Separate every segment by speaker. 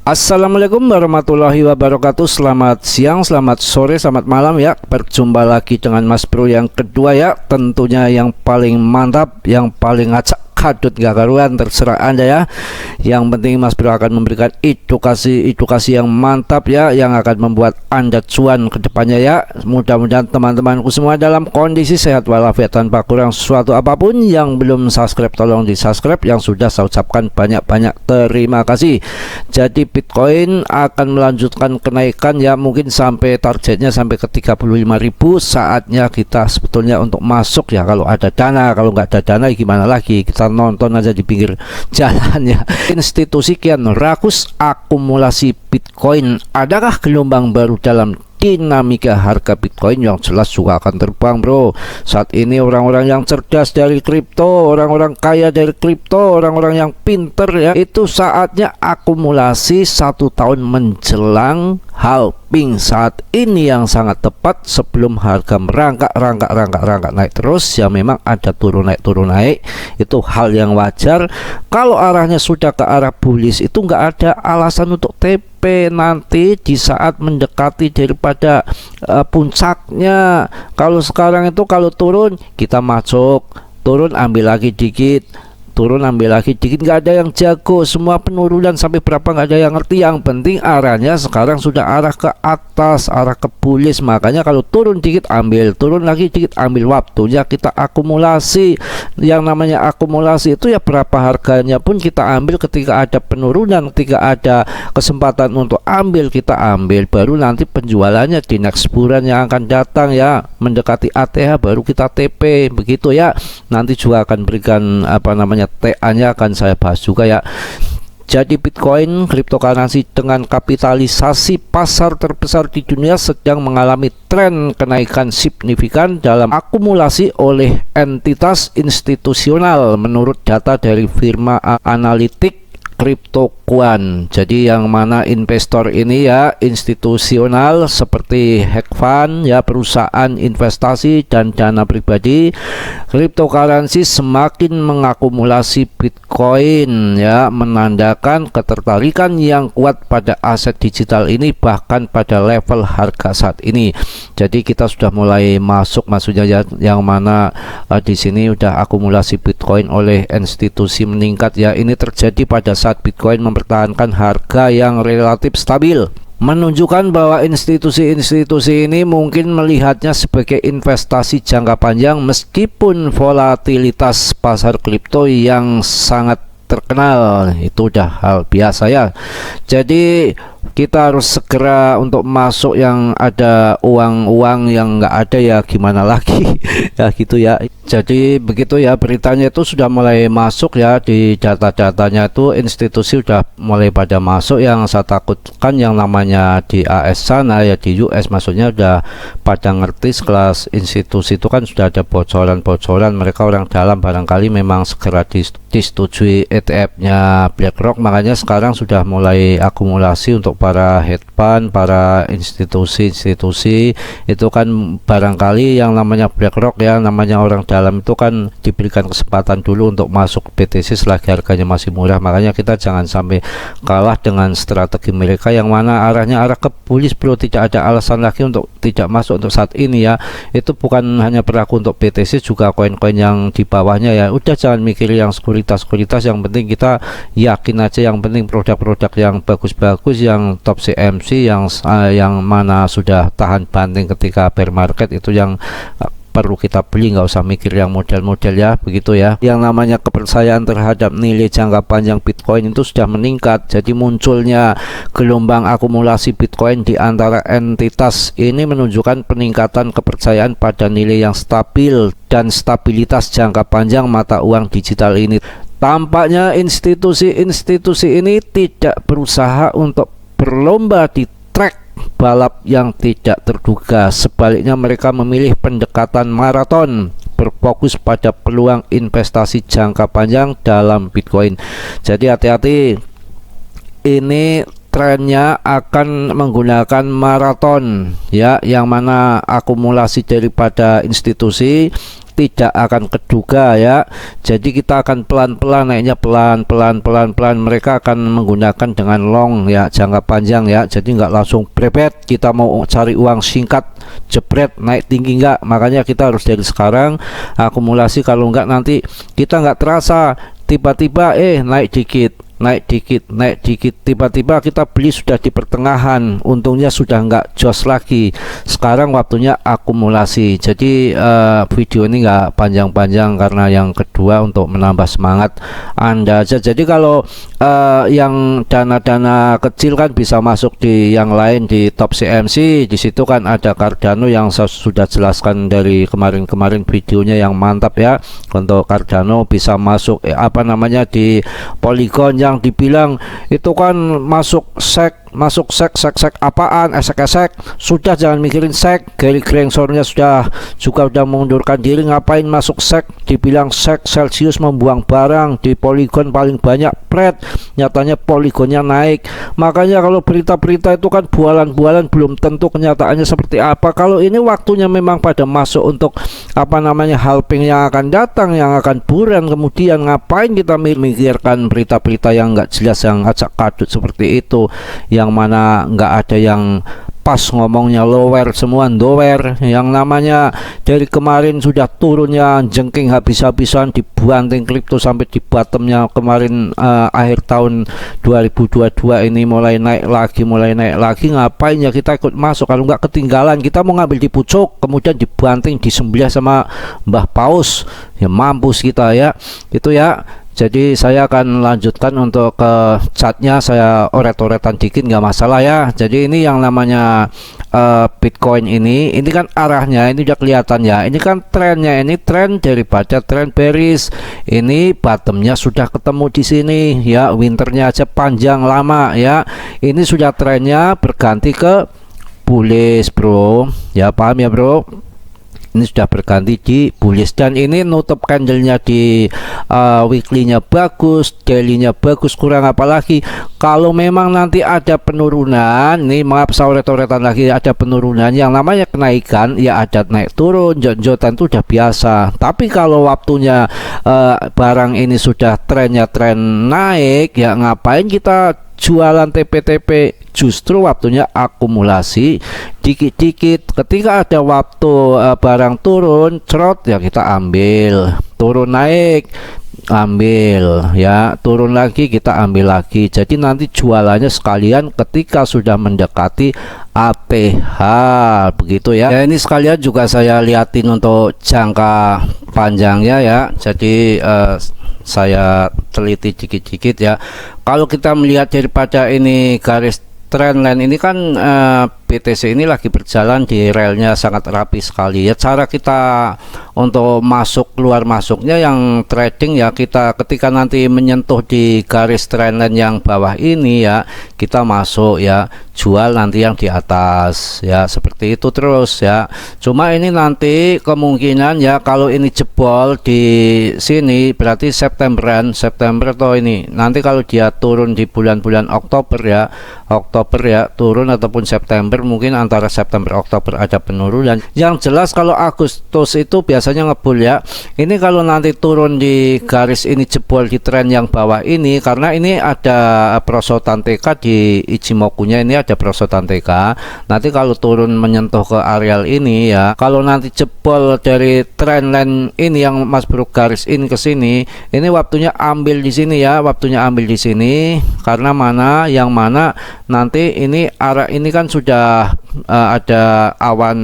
Speaker 1: Assalamualaikum warahmatullahi wabarakatuh. Selamat siang, selamat sore, selamat malam ya. Berjumpa lagi dengan Mas Bro yang kedua ya. Tentunya yang paling mantap, yang paling acak kadut gak karuan, terserah Anda ya. Yang penting Mas Bro akan memberikan edukasi yang mantap ya, yang akan membuat Anda cuan ke depannya ya. Mudah-mudahan teman-temanku semua dalam kondisi sehat walafiat tanpa kurang sesuatu apapun. Yang belum subscribe tolong di subscribe, yang sudah saya ucapkan banyak-banyak terima kasih. Jadi Bitcoin akan melanjutkan kenaikan ya, mungkin sampai targetnya sampai ke 35.000. Saatnya kita sebetulnya untuk masuk ya, kalau ada dana. Kalau nggak ada dana gimana lagi, kita nonton aja di pinggir jalan ya. Institusi kian rakus akumulasi Bitcoin. Adakah gelombang baru dalam dinamika harga Bitcoin? Yang jelas juga akan terbang bro. Saat ini orang-orang yang cerdas dari kripto, orang-orang kaya dari kripto, orang-orang yang pinter ya, itu saatnya akumulasi 1 tahun menjelang halving. Saat ini yang sangat tepat sebelum harga merangkak naik terus ya. Memang ada turun naik, itu hal yang wajar. Kalau arahnya sudah ke arah bullish, itu nggak ada alasan untuk TP nanti di saat mendekati daripada puncaknya. Kalau sekarang itu kalau turun kita masuk, turun ambil lagi dikit, turun ambil lagi dikit, nggak ada yang jago. Semua penurunan sampai berapa nggak ada yang ngerti. Yang penting arahnya sekarang sudah arah ke atas, arah ke bullish. Makanya kalau turun dikit ambil, turun lagi dikit ambil. Waktunya kita akumulasi. Yang namanya akumulasi itu ya berapa harganya pun kita ambil. Ketika ada penurunan, ketika ada kesempatan untuk ambil, kita ambil. Baru nanti penjualannya di next bulan yang akan datang ya, mendekati ATH baru kita TP begitu ya. Nanti juga akan berikan TA-nya akan saya bahas juga ya. Jadi Bitcoin, cryptocurrency dengan kapitalisasi pasar terbesar di dunia, sedang mengalami tren kenaikan signifikan dalam akumulasi oleh entitas institusional menurut data dari firma analitik CryptoQuant. Jadi yang mana investor ini ya institusional seperti hedge fund ya, perusahaan investasi dan dana pribadi. Cryptocurrency semakin mengakumulasi Bitcoin ya, menandakan ketertarikan yang kuat pada aset digital ini bahkan pada level harga saat ini. Jadi kita sudah mulai masuk, maksudnya ya, yang mana di sini udah akumulasi Bitcoin oleh institusi meningkat ya. Ini terjadi pada saat Bitcoin mempertahankan harga yang relatif stabil, menunjukkan bahwa institusi-institusi ini mungkin melihatnya sebagai investasi jangka panjang meskipun volatilitas pasar kripto yang sangat terkenal itu udah hal biasa ya. Jadi kita harus segera untuk masuk, yang ada uang yang nggak ada ya gimana lagi ya gitu ya. Jadi begitu ya, beritanya itu sudah mulai masuk ya, di data-datanya itu institusi sudah mulai pada masuk. Yang saya takutkan yang namanya di AS sana ya, di US maksudnya, udah pada ngerti sekelas institusi itu kan sudah ada bocoran-bocoran, mereka orang dalam barangkali memang segera disetujui ETF-nya BlackRock. Makanya sekarang sudah mulai akumulasi untuk para hedge fund, para institusi-institusi itu kan barangkali yang namanya BlackRock ya, namanya orang dalam itu kan diberikan kesempatan dulu untuk masuk BTC selagi harganya masih murah. Makanya kita jangan sampai kalah dengan strategi mereka yang mana arahnya arah ke bullish bro. Tidak ada alasan lagi untuk tidak masuk untuk saat ini ya. Itu bukan hanya berlaku untuk BTC, juga koin-koin yang di bawahnya ya. Udah jangan mikir yang sekuritas, yang penting kita yakin aja, yang penting produk-produk yang bagus-bagus, yang top CMC, yang mana sudah tahan banting ketika bear market, itu yang perlu kita beli, nggak usah mikir yang model-model ya, begitu ya. Yang namanya kepercayaan terhadap nilai jangka panjang Bitcoin itu sudah meningkat. Jadi munculnya gelombang akumulasi Bitcoin di antara entitas ini menunjukkan peningkatan kepercayaan pada nilai yang stabil dan stabilitas jangka panjang mata uang digital ini. Tampaknya institusi-institusi ini tidak berusaha untuk berlomba di track balap yang tidak terduga. Sebaliknya mereka memilih pendekatan maraton, berfokus pada peluang investasi jangka panjang dalam Bitcoin. Jadi hati-hati, ini trennya akan menggunakan maraton ya, yang mana akumulasi daripada institusi tidak akan keduga ya. Jadi kita akan pelan-pelan naiknya, pelan-pelan mereka akan menggunakan dengan long ya, jangka panjang ya. Jadi nggak langsung brebet, kita mau cari uang singkat jebret naik tinggi nggak. Makanya kita harus dari sekarang akumulasi, kalau nggak nanti kita nggak terasa tiba-tiba naik dikit, tiba-tiba kita beli sudah di pertengahan, untungnya sudah nggak jos lagi. Sekarang waktunya akumulasi. Jadi video ini nggak panjang-panjang karena yang kedua untuk menambah semangat Anda aja. Jadi kalau yang dana-dana kecil kan bisa masuk di yang lain, di Top CMC. Di situ kan ada Cardano yang saya sudah jelaskan dari kemarin-kemarin videonya yang mantap ya. Untuk Cardano bisa masuk di Polygon yang dibilang itu kan masuk sek apaan, esek sudah, jangan mikirin sek. Gary Genslernya sudah mengundurkan diri, ngapain masuk sek, dibilang sek Celsius membuang barang di Polygon paling banyak pret, nyatanya Polygonnya naik. Makanya kalau berita-berita itu kan bualan-bualan, belum tentu kenyataannya seperti apa. Kalau ini waktunya memang pada masuk untuk halving yang akan datang, yang akan buran. Kemudian ngapain kita memikirkan berita-berita yang nggak jelas, yang acak kadut seperti itu, yang mana nggak ada yang pas ngomongnya, lower semua dower. Yang namanya dari kemarin sudah turunnya jengking habis-habisan, dibanting kripto sampai di bottomnya kemarin akhir tahun 2022 ini mulai naik lagi. Ngapain ya kita ikut masuk, kalau nggak ketinggalan. Kita mau ngambil di pucuk kemudian dibanting, disembelih sama Mbah Paus, ya mampus kita ya, itu ya. Jadi saya akan lanjutkan untuk ke chartnya, saya oret-oretan dikit nggak masalah ya. Jadi ini yang namanya Bitcoin ini kan arahnya ini udah kelihatan ya. Ini kan trennya, ini tren daripada tren bearish. Ini bottomnya sudah ketemu di sini ya, winternya aja panjang lama ya. Ini sudah trennya berganti ke bullish bro ya, paham ya bro. Ini sudah berganti di bullish, dan ini nutup candlenya di weekly-nya bagus, daily-nya bagus. Kurang apalagi kalau memang nanti ada penurunan, nih maaf sauret-sauretan lagi, ada penurunan, yang namanya kenaikan ya ada naik turun, jot-jotan itu udah biasa. Tapi kalau waktunya barang ini sudah trennya tren naik, ya ngapain kita jualan TP-TP? Justru waktunya akumulasi dikit-dikit. Ketika ada waktu barang turun cerot ya kita ambil, turun naik ambil ya, turun lagi kita ambil lagi. Jadi nanti jualannya sekalian ketika sudah mendekati ATH begitu ya. Ya ini sekalian juga saya liatin untuk jangka panjangnya ya. Jadi saya teliti dikit-dikit ya. Kalau kita melihat daripada ini garis trendline ini kan BTC ini lagi berjalan di relnya sangat rapi sekali ya. Cara kita untuk masuk keluar masuknya yang trading ya, kita ketika nanti menyentuh di garis trendline yang bawah ini ya, kita masuk ya, jual nanti yang di atas ya, seperti itu terus ya. Cuma ini nanti kemungkinan ya, kalau ini jebol di sini berarti September atau ini nanti kalau dia turun di bulan-bulan Oktober ya turun, ataupun September, mungkin antara September Oktober ada penurunan. Yang jelas kalau Agustus itu biasanya ngebul ya. Ini kalau nanti turun di garis ini, jebol di tren yang bawah ini, karena ini ada perosotan TK di Ichimoku-nya, ini ada perosotan TK. Nanti kalau turun menyentuh ke areal ini ya, kalau nanti jebol dari trendline ini yang Mas Bro garis ini ke sini, ini waktunya ambil di sini ya, karena yang mana nanti ini arah ini kan sudah ada awan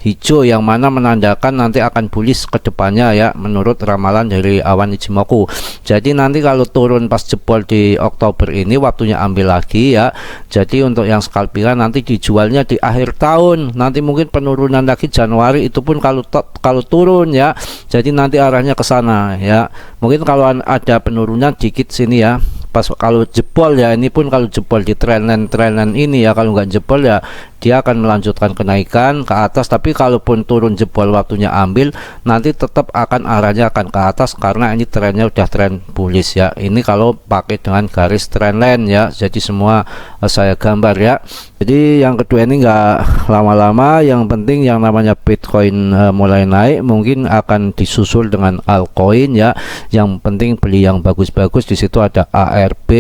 Speaker 1: hijau yang mana menandakan nanti akan bullish ke depannya ya, menurut ramalan dari awan Ichimoku. Jadi nanti kalau turun pas jebol di Oktober ini waktunya ambil lagi ya. Jadi untuk yang scalpingan nanti dijualnya di akhir tahun, nanti mungkin penurunan lagi Januari, itu pun kalau turun ya. Jadi nanti arahnya ke sana ya. Mungkin kalau ada penurunan dikit sini ya, pas kalau jebol ya, ini pun kalau jebol di trendline ini ya, kalau nggak jebol ya dia akan melanjutkan kenaikan ke atas. Tapi kalaupun turun jebol waktunya ambil, nanti tetap akan arahnya akan ke atas karena ini trennya udah tren bullish ya. Ini kalau pakai dengan garis trendline ya, jadi semua saya gambar ya. Jadi yang kedua ini nggak lama-lama, yang penting yang namanya Bitcoin mulai naik, mungkin akan disusul dengan altcoin ya. Yang penting beli yang bagus-bagus. Di situ ada ARB,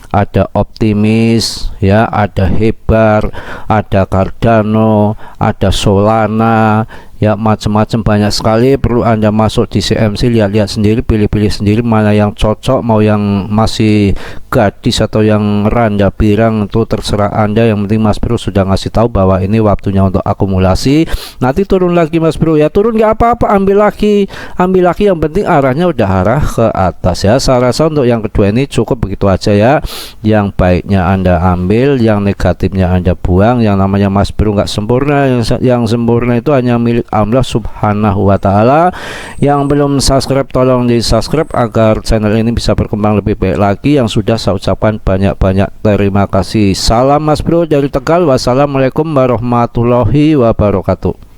Speaker 1: ada Optimis ya, ada Hebar, ada Cardano, ada Solana ya, macam-macam banyak sekali. Perlu Anda masuk di CMC, lihat-lihat sendiri, pilih-pilih sendiri mana yang cocok, mau yang masih gadis atau yang randa pirang itu terserah Anda. Yang penting Mas Bro sudah ngasih tahu bahwa ini waktunya untuk akumulasi. Nanti turun lagi Mas Bro ya, turun nggak apa-apa, ambil lagi, yang penting arahnya udah arah ke atas ya. Saya rasa untuk yang kedua ini cukup begitu aja ya. Yang baiknya Anda ambil, yang negatifnya Anda buang. Yang namanya Mas Bro nggak sempurna, yang sempurna itu hanya milik Allah Subhanahu wa Ta'ala. Yang belum subscribe tolong di subscribe agar channel ini bisa berkembang lebih baik lagi. Yang sudah saya ucapkan banyak-banyak terima kasih. Salam Mas Bro dari Tegal. Wassalamualaikum warahmatullahi wabarakatuh.